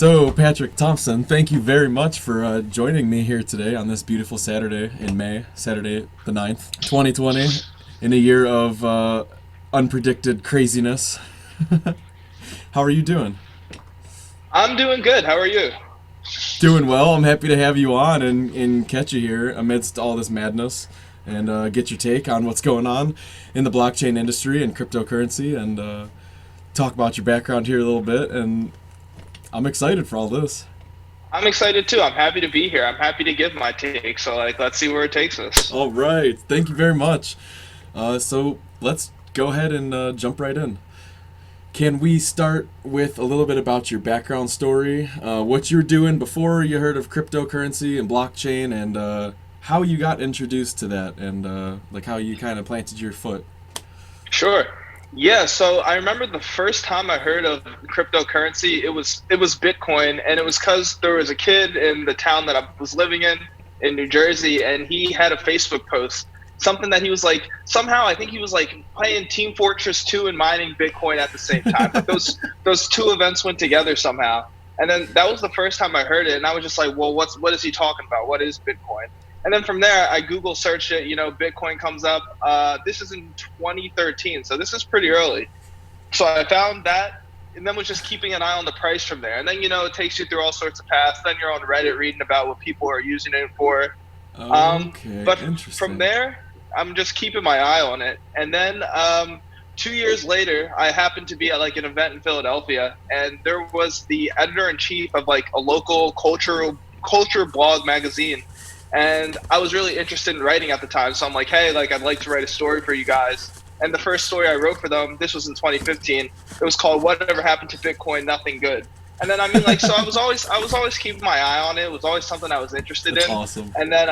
So, Patrick Thompson, thank you very much for joining me here today on this beautiful Saturday in May, Saturday the 9th, 2020, in a year of unpredicted craziness. How are you doing? I'm doing good. How are you? Doing well. I'm happy to have you on and catch you here amidst all this madness and get your take on what's going on in the blockchain industry and cryptocurrency and talk about your background here a little bit. And I'm excited for all this. I'm excited too. I'm happy to be here. I'm happy to give my take. So let's see where it takes us. All right. Thank you very much. So let's go ahead and jump right in. Can we start with a little bit about your background story? What you were doing before you heard of cryptocurrency and blockchain, and how you got introduced to that, and like how you kind of planted your foot. Sure. Yeah, so I remember the first time I heard of cryptocurrency, it was Bitcoin, and it was because there was a kid in the town that I was living in New Jersey, and he had a Facebook post, something that he was like somehow I think he was like playing Team Fortress 2 and mining Bitcoin at the same time. But those two events went together somehow. And then that was the first time I heard it, and I was just like, well, what is he talking about? What is Bitcoin? And then from there, I Google searched it. Bitcoin comes up. This is in 2013, so this is pretty early. So I found that, and then was just keeping an eye on the price from there. And then it takes you through all sorts of paths. Then you're on Reddit reading about what people are using it for. Okay, But from interesting. there, I'm just keeping my eye on it. And then 2 years later, I happened to be at like an event in Philadelphia, and there was the editor in chief of like a local culture blog magazine. And I was really interested in writing at the time. So I'm like, hey, like I'd like to write a story for you guys. And the first story I wrote for them, this was in 2015. It was called "Whatever Happened to Bitcoin? Nothing Good." And then so I was always keeping my eye on it. It was always something I was interested That's in. awesome. And then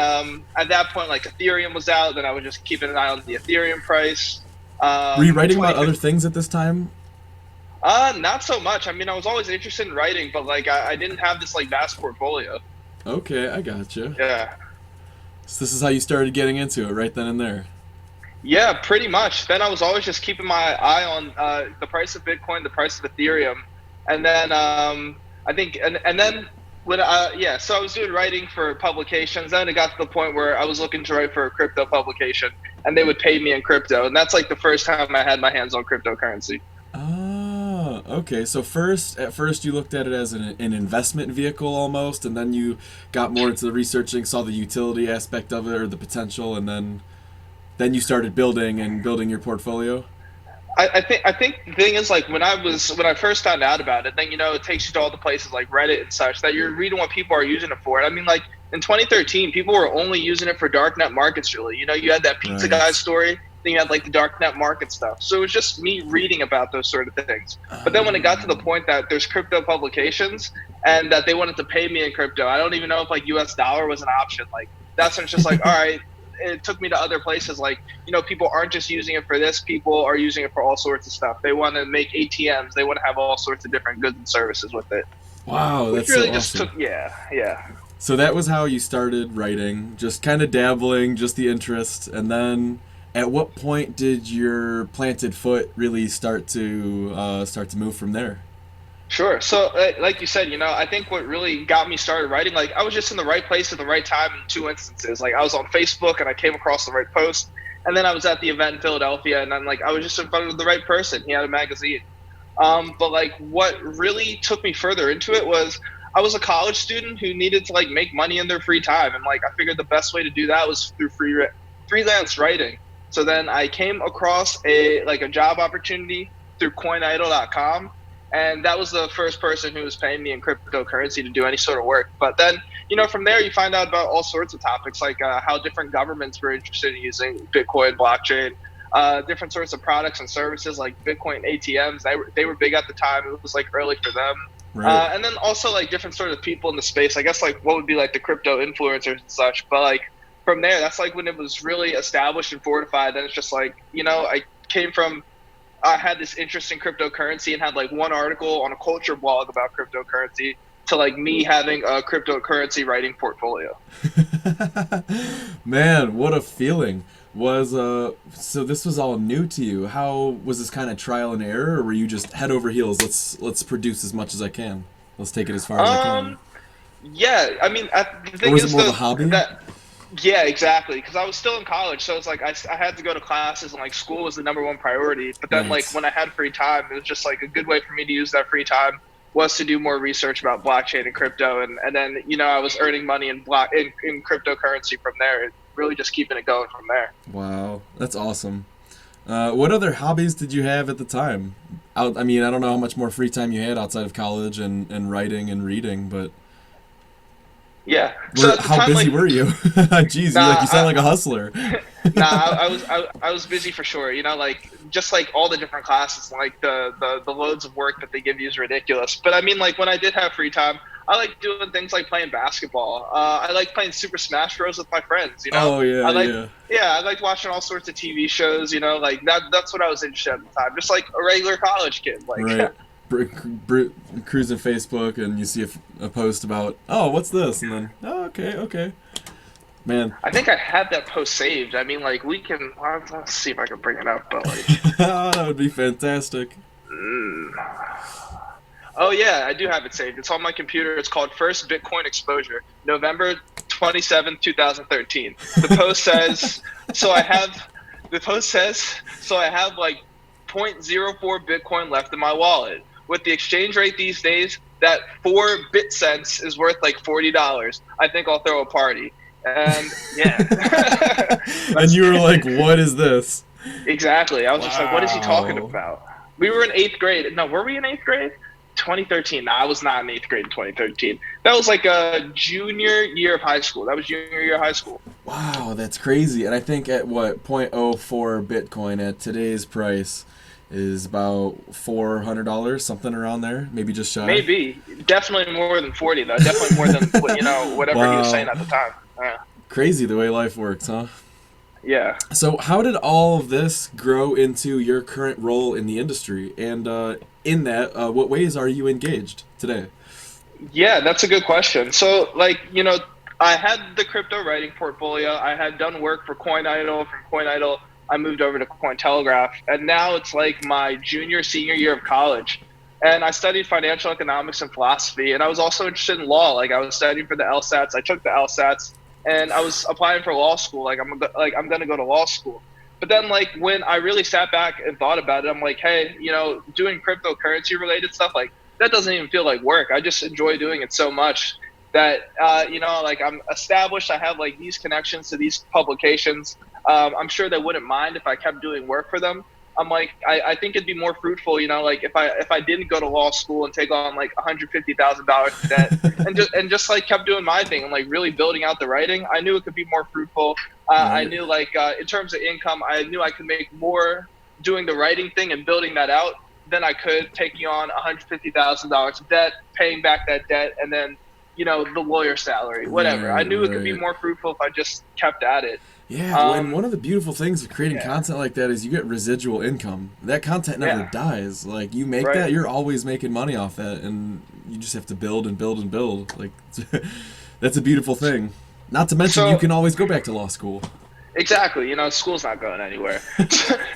at that point, like Ethereum was out. Then I was just keeping an eye on the Ethereum price. Were you In writing about other 2015, things at this time? not so much. I mean, I was always interested in writing, but like I didn't have this like vast portfolio. Okay, I gotcha. Yeah. So this is how you started getting into it, right then and there. Yeah, pretty much. Then I was always just keeping my eye on the price of Bitcoin, the price of Ethereum, and then I think, and then when yeah, so I was doing writing for publications. Then it got to the point where I was looking to write for a crypto publication, and they would pay me in crypto, and that's like the first time I had my hands on cryptocurrency. Ah, okay. So at first you looked at it as an investment vehicle almost, and then you got more into the researching, saw the utility aspect of it or the potential, and then you started building your portfolio. I think the thing is like when I first found out about it, then it takes you to all the places like Reddit and such that you're reading what people are using it for. I mean, like in 2013, people were only using it for darknet markets. Really, you had that pizza guy Right. story. Then you had like the darknet market stuff. So it was just me reading about those sort of things. But then when it got to the Um, point that there's crypto publications and that they wanted to pay me in crypto, I don't even know if like US dollar was an option. Like that's when it's just like, all right, it took me to other places like people aren't just using it for this, people are using it for all sorts of stuff. They want to make ATMs, they want to have all sorts of different goods and services with it, wow, which that's so really just awesome. took, yeah. So that was how you started writing, just kind of dabbling, just the interest, and then at what point did your planted foot really start to move from there? Sure. So, like you said, I think what really got me started writing, like I was just in the right place at the right time in two instances. Like I was on Facebook and I came across the right post, and then I was at the event in Philadelphia, and then like I was just in front of the right person. He had a magazine. But like what really took me further into it was I was a college student who needed to like make money in their free time, and like I figured the best way to do that was through freelance writing. So then I came across a job opportunity through CoinIdol.com, and that was the first person who was paying me in cryptocurrency to do any sort of work. But then from there you find out about all sorts of topics like how different governments were interested in using Bitcoin, blockchain, different sorts of products and services like Bitcoin ATMs. They were big at the time. It was like early for them. Right. And then also like different sort of people in the space. I guess like what would be like the crypto influencers and such. But like from there, that's like when it was really established and fortified. Then it's just like I came from. I had this interest in cryptocurrency and had like one article on a culture blog about cryptocurrency to like me having a cryptocurrency writing portfolio. Man, what a feeling. Was so this was all new to you. How was this kind of trial and error, or were you just head over heels? Let's produce as much as I can. Let's take it as far as I can. Yeah, I mean, the Or thing was it is more of a hobby? that yeah, exactly. Because I was still in college, so it's like I had to go to classes, and like school was the number one priority. But then like Right. when I had free time, it was just like a good way for me to use that free time was to do more research about blockchain and crypto, and then I was earning money in cryptocurrency from there. Really just keeping it going from there. Wow, that's awesome. What other hobbies did you have at the time? I mean, I don't know how much more free time you had outside of college and writing and reading, but Yeah. So at the how time, busy like, were you? Jeez, you sound like a hustler. nah, I was busy for sure. Like just like all the different classes, like the loads of work that they give you is ridiculous. But I mean, like when I did have free time, I like doing things like playing basketball. I like playing Super Smash Bros with my friends. Oh yeah, I like yeah. yeah, I like watching all sorts of TV shows. Like that's what I was interested in at the time, just like a regular college kid. Like Right. Cruising Facebook and you see a post about, oh, what's this? And then, oh, okay, okay. Man, I think I had that post saved. I mean, like we can. Let's see if I can bring it up. But like, that would be fantastic. oh yeah, I do have it saved. It's on my computer. It's called First Bitcoin Exposure, November 2013. The post says, so I have, the post says, so I have like 0.04 Bitcoin left in my wallet. With the exchange rate these days, that 4 bit cents is worth like $40. I think I'll throw a party. And yeah. And you were like, what is this? Exactly. I was just like, what is he talking Wow. about? We were in 8th grade. No, were we in 8th grade? 2013. No, I was not in 8th grade in 2013. That was like a junior year of high school. That was junior year of high school. Wow, that's crazy. And I think at what, 0.04 Bitcoin at today's price is about $400, something around there, maybe just shy. Maybe. Definitely more than 40, though. Definitely more than, whatever he was saying Wow. at the time. Crazy the way life works, huh? Yeah. So, how did all of this grow into your current role in the industry? And in that, what ways are you engaged today? Yeah, that's a good question. So, like, I had the crypto writing portfolio. I had done work for CoinIdol. From CoinIdol, I moved over to Cointelegraph. And now it's like my senior year of college. And I studied financial economics and philosophy. And I was also interested in law. Like, I was studying for the LSATs. I took the LSATs. And I was applying for law school. Like, I'm going to go to law school. But then, like, when I really sat back and thought about it, I'm like, hey, doing cryptocurrency related stuff, like, that doesn't even feel like work. I just enjoy doing it so much that, like, I'm established. I have, like, these connections to these publications. I'm sure they wouldn't mind if I kept doing work for them. I'm like, I think it'd be more fruitful, like if I didn't go to law school and take on like $150,000 in debt and just like kept doing my thing and like really building out the writing, I knew it could be more fruitful. I Right. knew like in terms of income, I knew I could make more doing the writing thing and building that out than I could taking on $150,000 of debt, paying back that debt, and then the lawyer salary, whatever. I Right, knew it could be right. more fruitful if I just kept at it. Yeah, and Um, one of the beautiful things of creating yeah, content like that is you get residual income. That content never yeah, dies. Like you make right. that, you're always making money off that, and you just have to build and build and build. Like that's a beautiful thing. Not to mention you So can always go back to law school. exactly, school's not going anywhere.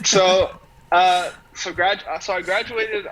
so, so I graduated.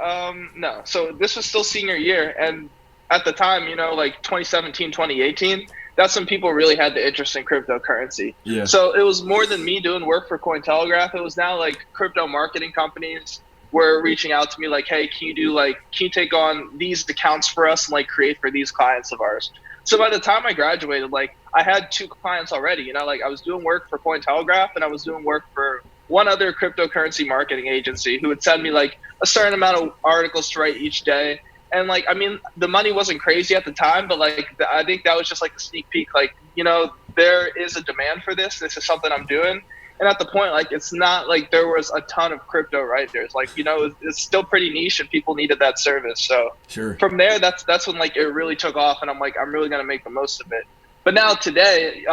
No, so this was still senior year, and at the time, like 2017, 2018, that's when people really had the interest in cryptocurrency. Yeah. So it was more than me doing work for Cointelegraph. It was now like crypto marketing companies were reaching out to me like, hey, can you take on these accounts for us and like create for these clients of ours? So by the time I graduated, like I had 2 clients already, like I was doing work for Cointelegraph and I was doing work for one other cryptocurrency marketing agency who would send me like a certain amount of articles to write each day. And like, I mean, the money wasn't crazy at the time, but like, I think that was just like a sneak peek. Like, there is a demand for this. This is something I'm doing. And at the point, like, it's not like there was a ton of crypto writers. Like, it's still pretty niche and people needed that service. So Sure. from there, that's when like it really took off. And I'm like, I'm really going to make the most of it. But now today,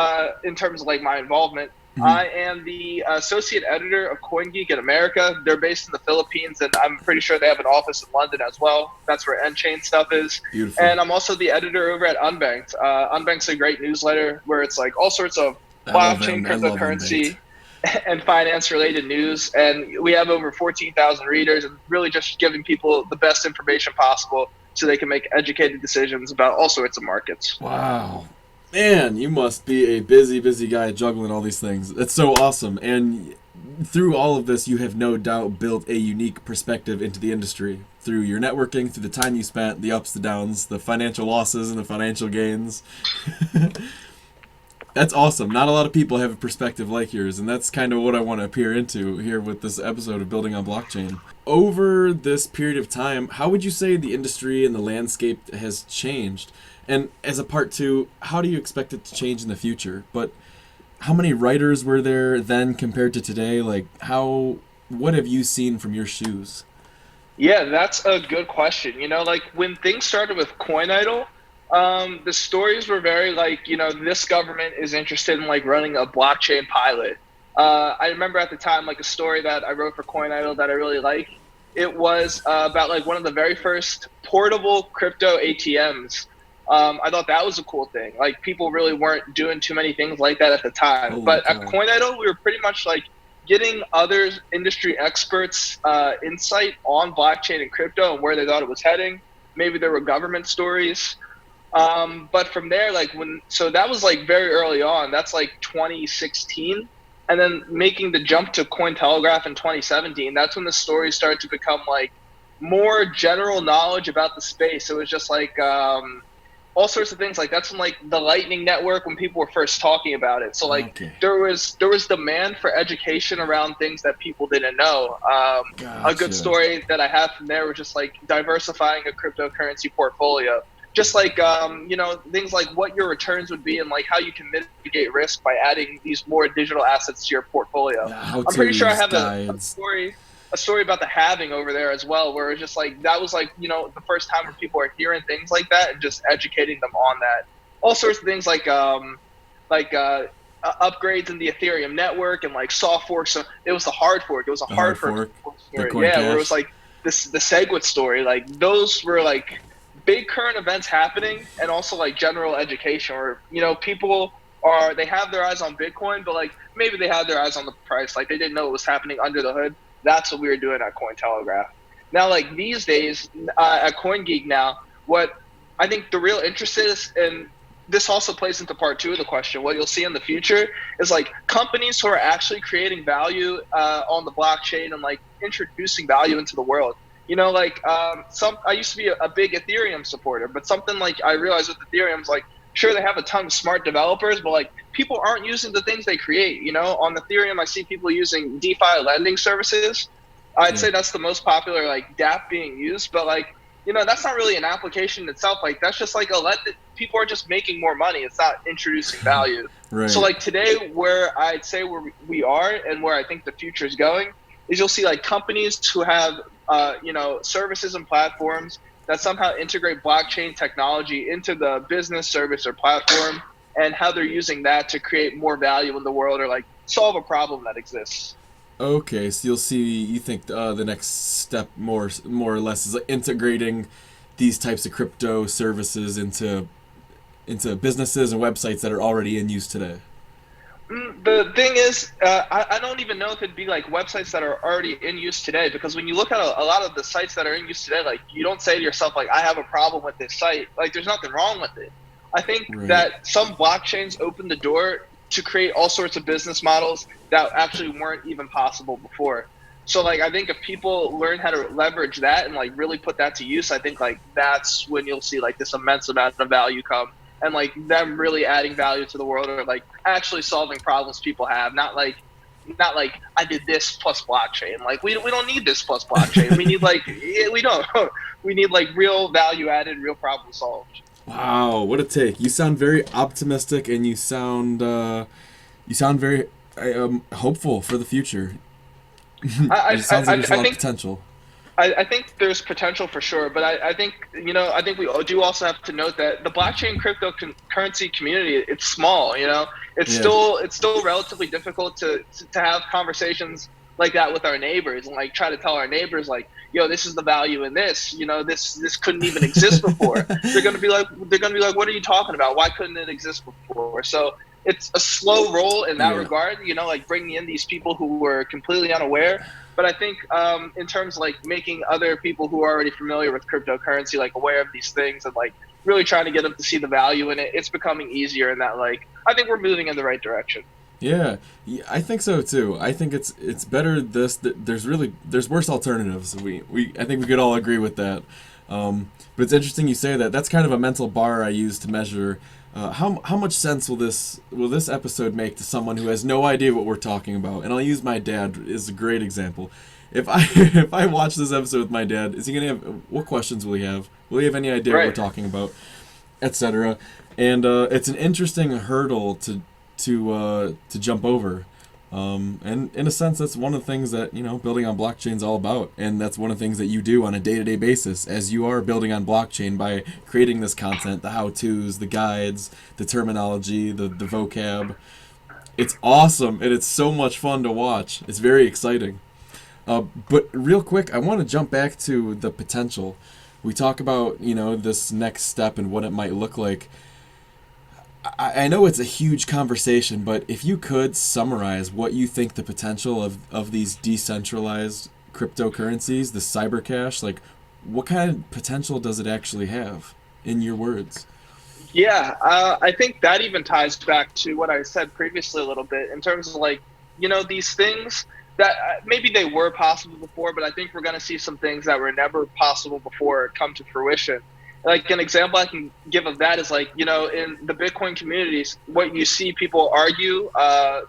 in terms of like my involvement, Mhm. I am the associate editor of CoinGeek in America. They're based in the Philippines, and I'm pretty sure they have an office in London as well. That's where Enchain stuff is. Beautiful. And I'm also the editor over at Unbankd. Unbanked's a great newsletter where it's like all sorts of I love blockchain, him. I love Unbanked. cryptocurrency, and finance-related news. And we have over 14,000 readers, and really just giving people the best information possible so they can make educated decisions about all sorts of markets. Wow. Man, you must be a busy, busy guy juggling all these things. That's so awesome. And through all of this, you have no doubt built a unique perspective into the industry through your networking, through the time you spent, the ups, the downs, the financial losses, and the financial gains. That's awesome. Not a lot of people have a perspective like yours, and that's kind of what I want to peer into here with this episode of Building on Blockchain. Over this period of time, how would you say the industry and the landscape has changed? And as a part two, how do you expect it to change in the future? But how many writers were there then compared to today? Like, what have you seen from your shoes? Yeah, that's a good question. Like when things started with CoinIdol, the stories were very like, this government is interested in like running a blockchain pilot. I remember at the time, like a story that I wrote for CoinIdol that I really liked. It was about like one of the very first portable crypto ATMs. I thought that was a cool thing. Like people really weren't doing too many things like that at the time. Holy But cow. at CoinIdol, we were pretty much like getting other industry experts insight on blockchain and crypto and where they thought it was heading. Maybe there were government stories. But from there, so that was like very early on. That's like 2016. And then making the jump to Cointelegraph in 2017, that's when the stories started to become like more general knowledge about the space. It was just like all sorts of things. Like that's when like the Lightning Network, when people were first talking about it. So like Okay. there was demand for education around things that people didn't know. A Gotcha. good story that I have from there was just like diversifying a cryptocurrency portfolio. Just like things like what your returns would be and like how you can mitigate risk by adding these more digital assets to your portfolio. I'm pretty sure I have a story about the halving over there as well, where it's just like that was like the first time where people are hearing things like that and just educating them on that. All sorts of things like upgrades in the Ethereum network and like soft forks. So it was the hard fork. It was a hard fork story. Yeah, where it was like the SegWit story. Like those were like big current events happening, and also like general education where people they have their eyes on Bitcoin, but like maybe they have their eyes on the price. Like they didn't know what was happening under the hood. That's what we were doing at Cointelegraph. Now, like these days at CoinGeek now, what I think the real interest is, and this also plays into part two of the question, what you'll see in the future is like companies who are actually creating value on the blockchain and like introducing value into the world. I used to be a big Ethereum supporter, but something like I realized with Ethereum is like, sure, they have a ton of smart developers, but like people aren't using the things they create. On Ethereum, I see people using DeFi lending services. I'd say that's the most popular like DApp being used, but like, that's not really an application itself. Like that's just like people are just making more money. It's not introducing value. Right. So like today, where I'd say where we are and where I think the future is going is you'll see like companies who have services and platforms that somehow integrate blockchain technology into the business service or platform, and how they're using that to create more value in the world or like solve a problem that exists. Okay, so you think the next step more or less is like integrating these types of crypto services into businesses and websites that are already in use today. The thing is, I don't even know if it'd be like websites that are already in use today, because when you look at a lot of the sites that are in use today, like you don't say to yourself, like, I have a problem with this site. Like there's nothing wrong with it. I think that some blockchains open the door to create all sorts of business models that actually weren't even possible before. So like, I think if people learn how to leverage that and like really put that to use, I think like that's when you'll see like this immense amount of value come. And like them really adding value to the world, or like actually solving problems people have, not like I did this plus blockchain. Like we don't need this plus blockchain. We need we need like real value added, real problem solved. Wow, what a take! You sound very optimistic, and you sound very hopeful for the future. It sounds like there's a lot of potential. I think there's potential for sure, but I think we do also have to note that the blockchain cryptocurrency community, it's small. It's still relatively difficult to have conversations like that with our neighbors and like try to tell our neighbors like, yo, this is the value in this. This couldn't even exist before. They're gonna be like, what are you talking about? Why couldn't it exist before? So it's a slow roll in that Yeah. regard, you know, like bringing in these people who were completely unaware. But I think in terms of like making other people who are already familiar with cryptocurrency like aware of these things and like really trying to get them to see the value in it, it's becoming easier. And that like I think we're moving in the right direction. Yeah, yeah, I think so too. I think it's better there's worse alternatives. We I think we could all agree with that. But it's interesting you say that. That's kind of a mental bar I use to measure how much sense will this episode make to someone who has no idea what we're talking about. And I'll use my dad as a great example. If I if I watch this episode with my dad, is he gonna have what questions will he have? Will he have any idea what we're Right. talking about, etc. And it's an interesting hurdle to jump over. And in a sense, that's one of the things that building on blockchain is all about, and that's one of the things that you do on a day-to-day basis, as you are building on blockchain by creating this content, the how-tos, the guides, the terminology, the vocab. It's awesome, and it's so much fun to watch. It's very exciting. But real quick, I want to jump back to the potential. We talk about this next step and what it might look like. I know it's a huge conversation, but if you could summarize what you think the potential of these decentralized cryptocurrencies, the cyber cash, like what kind of potential does it actually have, in your words? Yeah, I think that even ties back to what I said previously a little bit in terms of like, these things that maybe they were possible before, but I think we're going to see some things that were never possible before come to fruition. Like an example I can give of that is like, in the Bitcoin communities, what you see people argue,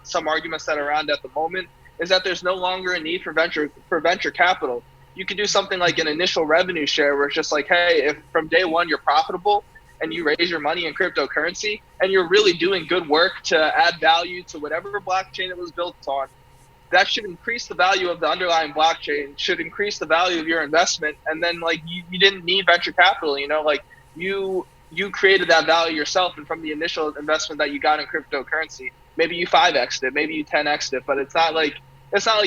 some arguments that are around at the moment is that there's no longer a need for venture capital. You could do something like an initial revenue share where it's just like, hey, if from day one you're profitable and you raise your money in cryptocurrency and you're really doing good work to add value to whatever blockchain it was built on, that should increase the value of the underlying blockchain, should increase the value of your investment. And then like you didn't need venture capital, like you created that value yourself. And from the initial investment that you got in cryptocurrency, maybe you 5x'd it, maybe you 10x'd it, but it's not like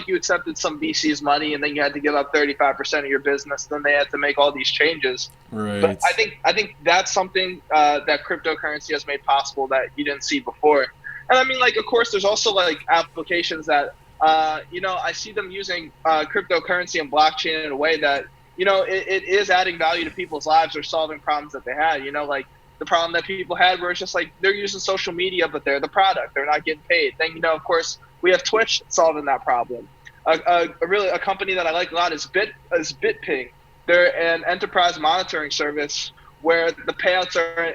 you accepted some VC's money and then you had to give up 35% of your business. Then they had to make all these changes. But Right. I think that's something that cryptocurrency has made possible that you didn't see before. And I mean, like, of course, there's also like applications that I see them using cryptocurrency and blockchain in a way that, it is adding value to people's lives or solving problems that they had, like the problem that people had where it's just like they're using social media, but they're the product. They're not getting paid. Then, of course, we have Twitch solving that problem. A company that I like a lot is BitPing. They're an enterprise monitoring service where the payouts are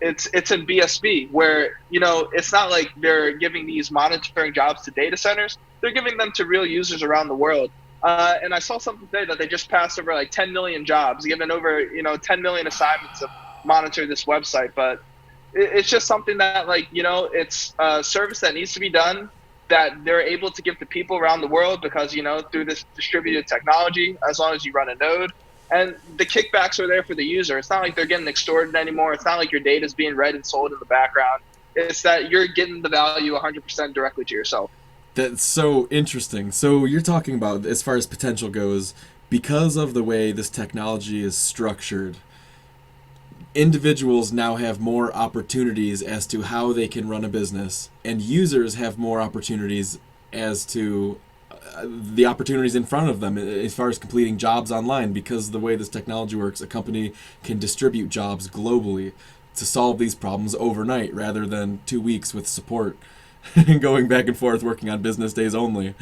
it's in BSB, where it's not like they're giving these monitoring jobs to data centers. They're giving them to real users around the world. And I saw something today that they just passed over like 10 million jobs, given over 10 million assignments to monitor this website. But it's just something that like it's a service that needs to be done, that they're able to give to people around the world because through this distributed technology, as long as you run a node. And the kickbacks are there for the user. It's not like they're getting extorted anymore. It's not like your data is being read and sold in the background. It's that you're getting the value 100% directly to yourself. That's so interesting. So you're talking about, as far as potential goes, because of the way this technology is structured, individuals now have more opportunities as to how they can run a business, and users have more opportunities as to the opportunities in front of them as far as completing jobs online. Because of the way this technology works, a company can distribute jobs globally to solve these problems overnight rather than 2 weeks with support and going back and forth working on business days only.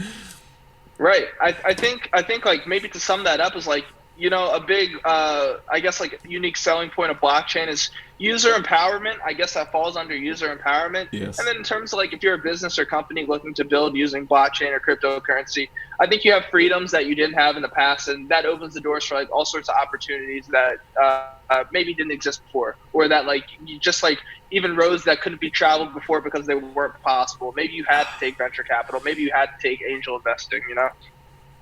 Right. I think like maybe to sum that up is like, a big, I guess like unique selling point of blockchain is user empowerment. I guess that falls under user empowerment. Yes. And then in terms of like, if you're a business or company looking to build using blockchain or cryptocurrency, I think you have freedoms that you didn't have in the past. And that opens the doors for like all sorts of opportunities that maybe didn't exist before, or that like you just like even roads that couldn't be traveled before because they weren't possible. Maybe you had to take venture capital. Maybe you had to take angel investing.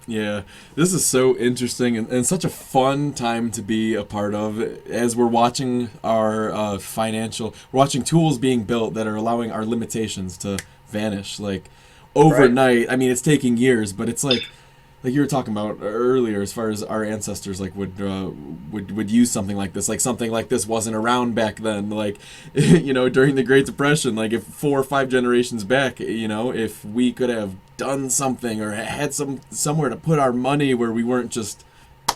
Yeah, this is so interesting and such a fun time to be a part of as we're watching our we're watching tools being built that are allowing our limitations to vanish like overnight. Right. I mean, it's taking years, but it's like like you were talking about earlier, as far as our ancestors like would use something like this, like something like this wasn't around back then, like during the Great Depression, like if 4 or 5 generations back, if we could have done something or had somewhere to put our money where we weren't just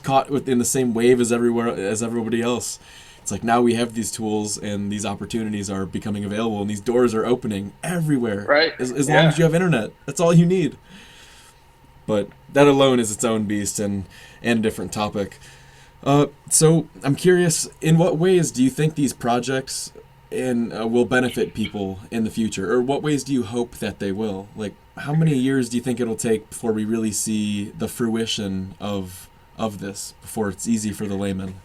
caught within the same wave as everybody else. It's like now we have these tools and these opportunities are becoming available and these doors are opening everywhere. Right. As long as you have internet, that's all you need. But that alone is its own beast and a different topic. So I'm curious, in what ways do you think these projects will benefit people in the future, or what ways do you hope that they will? Like, how many years do you think it'll take before we really see the fruition of this, before it's easy for the layman?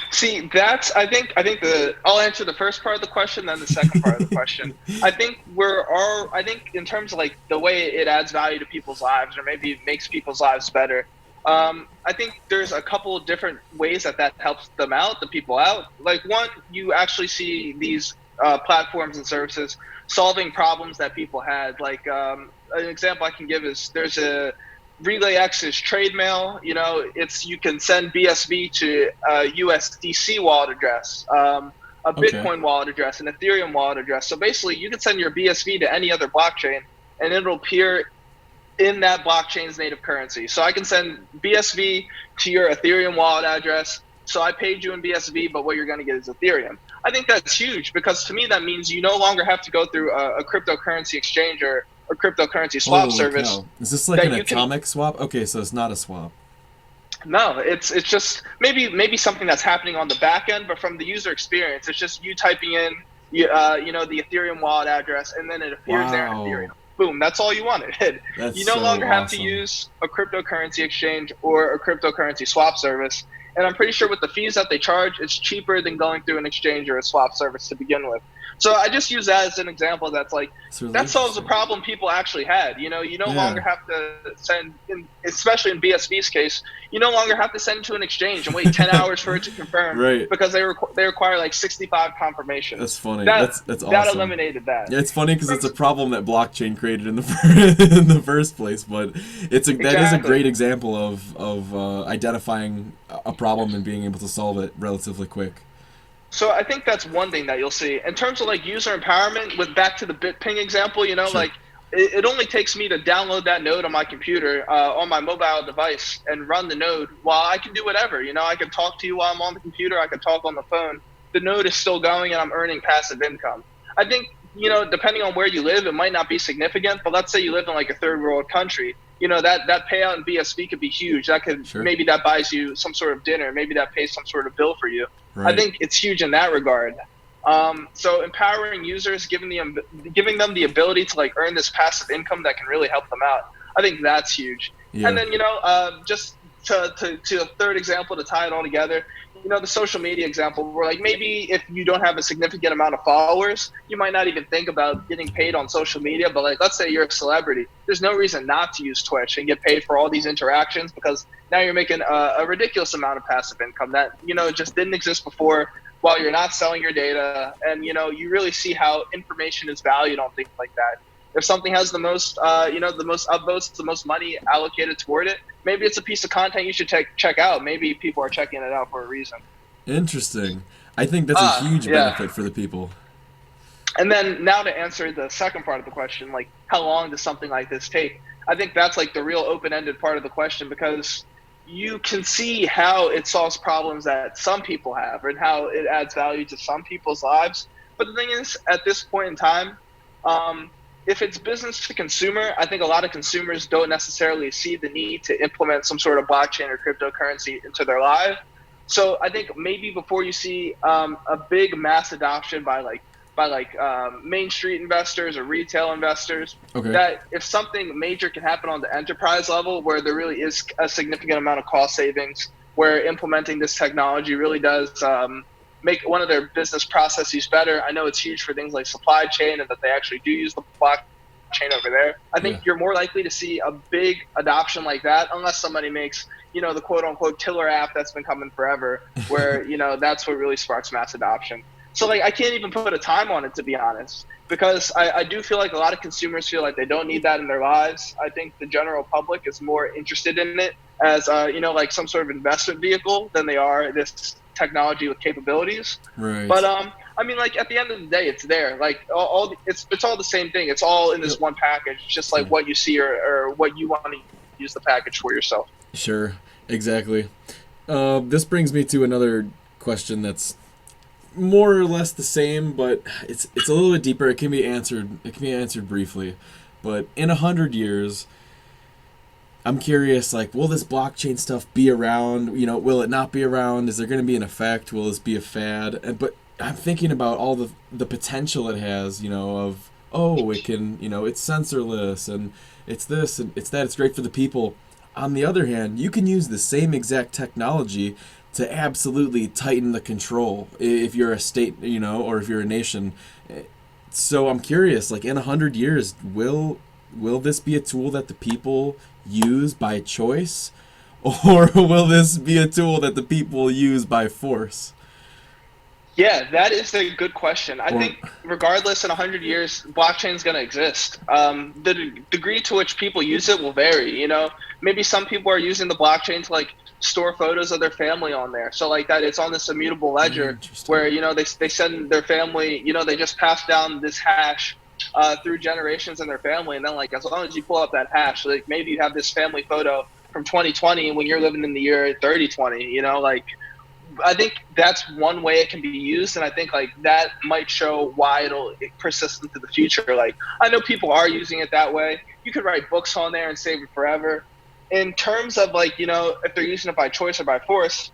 See, I'll answer the first part of the question, then the second part of the question. I think in terms of like the way it adds value to people's lives, or maybe makes people's lives better. I think there's a couple of different ways that helps them out, the people out. Like one, you actually see these platforms and services solving problems that people had. Like an example I can give is there's a RelayX is trade mail. You can send BSV to a USDC wallet address, a Bitcoin wallet address, an Ethereum wallet address. So basically, you can send your BSV to any other blockchain, and it'll appear in that blockchain's native currency. So I can send BSV to your Ethereum wallet address. So I paid you in BSV, but what you're going to get is Ethereum. I think that's huge, because to me that means you no longer have to go through a cryptocurrency exchange or cryptocurrency swap Holy service. cow. Is this like an atomic swap? Okay, so it's not a swap. No, it's just maybe something that's happening on the back end, but from the user experience, it's just you typing in the Ethereum wallet address, and then it appears there in Ethereum. Boom, that's all you wanted. You no longer have to use a cryptocurrency exchange or a cryptocurrency swap service. And I'm pretty sure with the fees that they charge, it's cheaper than going through an exchange or a swap service to begin with. So I just use that as an example that's like, that solves a problem people actually had. You no longer have to send, especially in BSV's case, you no longer have to send to an exchange and wait 10 hours for it to confirm, right? Because they require like 65 confirmations. That's funny. That's awesome. That eliminated that. Yeah, it's funny because it's a problem that blockchain created in the first place, but that is a great example of identifying a problem and being able to solve it relatively quick. So I think that's one thing that you'll see. In terms of like user empowerment, with back to the BitPing example, sure. Like it only takes me to download that node on my computer, on my mobile device, and run the node while I can do whatever. I can talk to you while I'm on the computer. I can talk on the phone. The node is still going and I'm earning passive income. I think, depending on where you live, it might not be significant, but let's say you live in like a third world country. That payout in BSV could be huge. That could maybe that buys you some sort of dinner. Maybe that pays some sort of bill for you. Right. I think it's huge in that regard. So empowering users, giving them the ability to like earn this passive income that can really help them out. I think that's huge. Yeah. And then just to a third example to tie it all together. The social media example, where like maybe if you don't have a significant amount of followers, you might not even think about getting paid on social media. But like, let's say you're a celebrity, there's no reason not to use Twitch and get paid for all these interactions, because now you're making a ridiculous amount of passive income that just didn't exist before, while you're not selling your data. And you really see how information is valued on things like that. If something has the most the most upvotes, the most money allocated toward it, maybe it's a piece of content you should check out. Maybe people are checking it out for a reason. Interesting. I think that's a huge benefit for the people. And then now to answer the second part of the question, like how long does something like this take? I think that's like the real open-ended part of the question, because you can see how it solves problems that some people have and how it adds value to some people's lives. But the thing is, at this point in time, if it's business to consumer, I think a lot of consumers don't necessarily see the need to implement some sort of blockchain or cryptocurrency into their life. So I think maybe before you see a big mass adoption by Main Street investors or retail investors, that if something major can happen on the enterprise level, where there really is a significant amount of cost savings, where implementing this technology really does make one of their business processes better. I know it's huge for things like supply chain, and that they actually do use the blockchain over there. I think you're more likely to see a big adoption like that, unless somebody makes, the quote unquote killer app that's been coming forever, where, that's what really sparks mass adoption. So like I can't even put a time on it, to be honest, because I do feel like a lot of consumers feel like they don't need that in their lives. I think the general public is more interested in it as like some sort of investment vehicle than they are this technology with capabilities. Right. But I mean, like at the end of the day, it's there. Like it's all the same thing. It's all in this one package. It's just like what you see or what you want to use the package for yourself. Sure. Exactly. This brings me to another question that's more or less the same, but it's a little bit deeper. It can be answered briefly. But in 100 years, I'm curious, like, will this blockchain stuff be around? Will it not be around? Is there going to be an effect? Will this be a fad? But I'm thinking about all the potential it has, of, it can, it's censorless, and it's this, and it's that, it's great for the people. On the other hand, you can use the same exact technology to absolutely tighten the control if you're a state, or if you're a nation. So I'm curious, like in 100 years, will this be a tool that the people use by choice, or will this be a tool that the people use by force? Yeah, that is a good question. I think regardless, in 100 years, blockchain is going to exist. The degree to which people use it will vary. Maybe some people are using the blockchain to like store photos of their family on there. So like that, it's on this immutable ledger where, they send their family, they just pass down this hash through generations in their family. And then like, as long as you pull up that hash, like maybe you have this family photo from 2020 when you're living in the year 3020, like, I think that's one way it can be used, and I think like that might show why it persist into the future. Like I know people are using it that way. You could write books on there and save it forever. In terms of like if they're using it by choice or by force,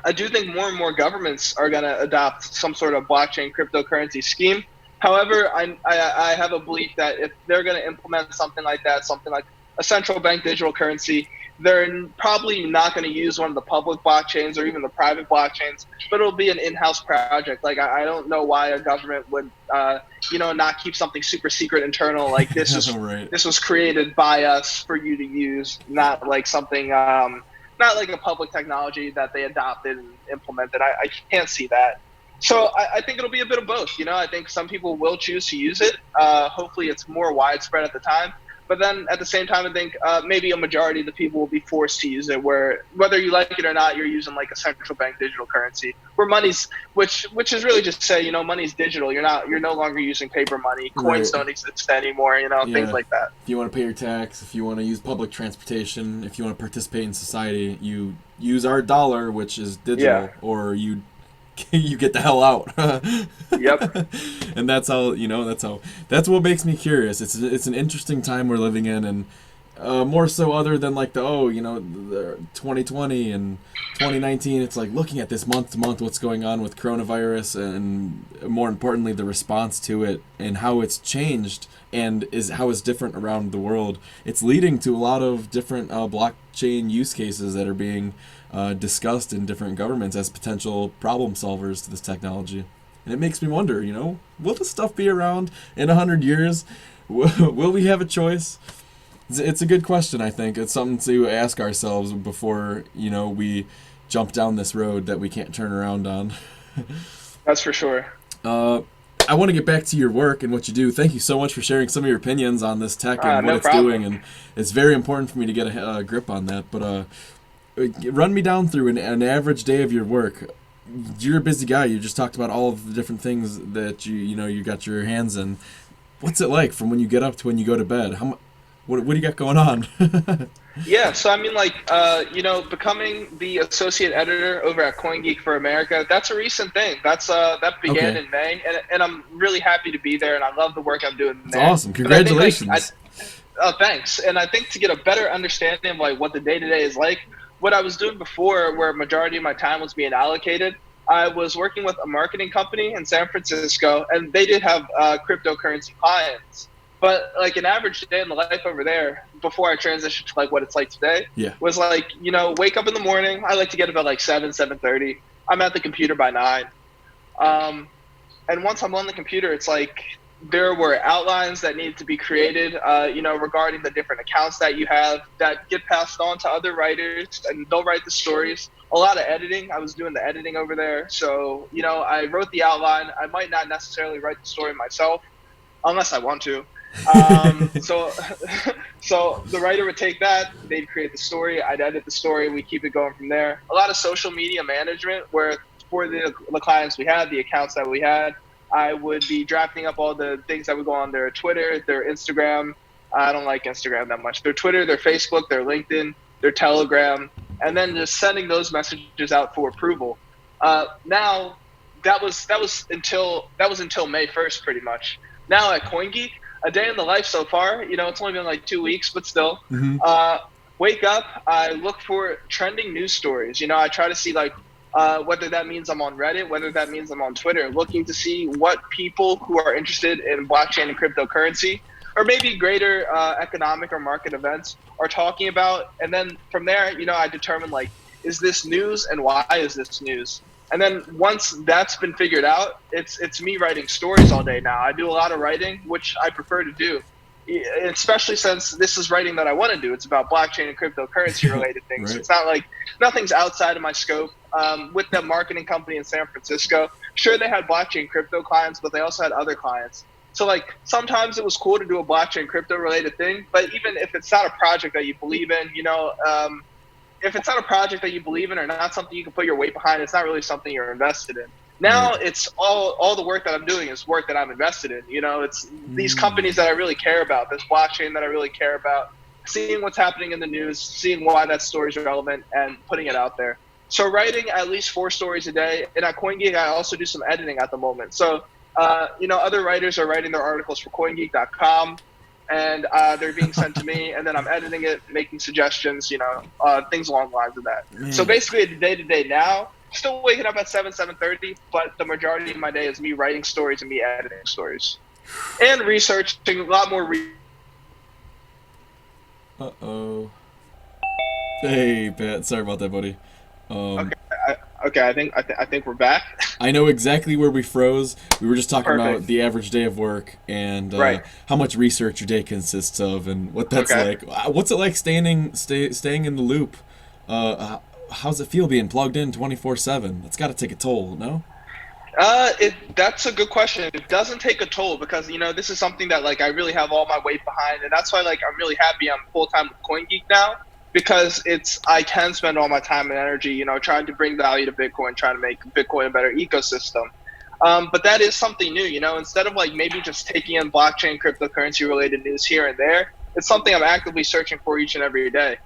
I do think more and more governments are going to adopt some sort of blockchain cryptocurrency scheme. However, I have a belief that if they're going to implement something like that, something like a central bank digital currency, they're probably not going to use one of the public blockchains or even the private blockchains, but it'll be an in-house project. Like I don't know why a government would, not keep something super secret internal. Like this is Right. This was created by us for you to use, not like something, not like a public technology that they adopted and implemented. I can't see that. So I think it'll be a bit of both. I think some people will choose to use it. Hopefully, it's more widespread at the time. But then at the same time, I think maybe a majority of the people will be forced to use it, where whether you like it or not, you're using like a central bank digital currency, where money's which is really just to say, money's digital. You're no longer using paper money. Coins don't exist anymore. Things like that. If you want to pay your tax, if you want to use public transportation, if you want to participate in society, you use our dollar, which is digital, or you get the hell out. Yep. And that's that's what makes me curious. It's an interesting time we're living in, and more so other than like the 2020 and 2019. It's like looking at this month to month, what's going on with coronavirus, and more importantly, the response to it and how it's changed and how it's different around the world. It's leading to a lot of different blockchain use cases that are being discussed in different governments as potential problem solvers to this technology. And it makes me wonder, will this stuff be around in 100 years? Will we have a choice? It's a good question, I think. It's something to ask ourselves before, we jump down this road that we can't turn around on. That's for sure. I want to get back to your work and what you do. Thank you so much for sharing some of your opinions on this tech and what it's doing. And it's very important for me to get a grip on that. But run me down through an average day of your work. You're a busy guy. You just talked about all of the different things that you got your hands in. What's it like from when you get up to when you go to bed? What do you got going on? Yeah, so I mean, like, becoming the associate editor over at CoinGeek for America, that's a recent thing. That began in May, and I'm really happy to be there, and I love the work I'm doing there. That's awesome. Congratulations. Thanks. And I think to get a better understanding of like what the day-to-day is like, what I was doing before, where a majority of my time was being allocated, I was working with a marketing company in San Francisco, and they did have cryptocurrency clients. But like an average day in the life over there, before I transitioned to like what it's like today, was like, wake up in the morning. I like to get up at like 7:30. I'm at the computer by 9. And once I'm on the computer, it's like there were outlines that needed to be created, regarding the different accounts that you have that get passed on to other writers, and they'll write the stories. a lot of editing. I was doing the editing over there. So, I wrote the outline. I might not necessarily write the story myself unless I want to. So, so the writer would take that, they'd create the story, I'd edit the story, we keep it going from there. A lot of social media management where for the clients we had, the accounts that we had, I would be drafting up all the things that would go on their Twitter, their Instagram. I don't like Instagram that much. Their Twitter, their Facebook, their LinkedIn, their Telegram, and then just sending those messages out for approval. Now, that was until May 1st, pretty much. Now at CoinGeek, a day in the life so far, it's only been like 2 weeks, but still. Wake up, I look for trending news stories. I try to see whether that means I'm on Reddit, whether that means I'm on Twitter, looking to see what people who are interested in blockchain and cryptocurrency, or maybe greater economic or market events, are talking about. And then from there, I determine is this news and why is this news? And then once that's been figured out, it's me writing stories all day now. I do a lot of writing, which I prefer to do, especially since this is writing that I want to do. It's about blockchain and cryptocurrency related things. Right. It's not like nothing's outside of my scope. With the marketing company in San Francisco, sure, they had blockchain crypto clients, but they also had other clients. So sometimes it was cool to do a blockchain crypto related thing, but even if it's not a project that you believe in, if it's not a project that you believe in or not something you can put your weight behind, it's not really something you're invested in. Now it's all the work that I'm doing is work that I'm invested in. It's these companies that I really care about, this blockchain that I really care about, seeing what's happening in the news, seeing why that story is relevant, and putting it out there. So writing at least 4 stories a day. And at CoinGeek, I also do some editing at the moment. So, other writers are writing their articles for CoinGeek.com. And they're being sent to me, and then I'm editing it, making suggestions, things along the lines of that. Man. So basically, the day-to-day now, still waking up at 7:30, but the majority of my day is me writing stories and me editing stories. And researching a lot more. Uh-oh. Hey, Pat. Sorry about that, buddy. Okay, I think we're back. I know exactly where we froze. We were just talking Perfect. about the average day of work and Right. how much research your day consists of and what that's Okay. like. What's it like staying in the loop? How's it feel being plugged in 24/7? That's got to take a toll, no? That's a good question. It doesn't take a toll because this is something that I really have all my weight behind, and that's why I'm really happy I'm full time with CoinGeek now, because I can spend all my time and energy trying to bring value to Bitcoin, trying to make Bitcoin a better ecosystem. But that is something new, instead of maybe just taking in blockchain cryptocurrency related news here and there, it's something I'm actively searching for each and every day.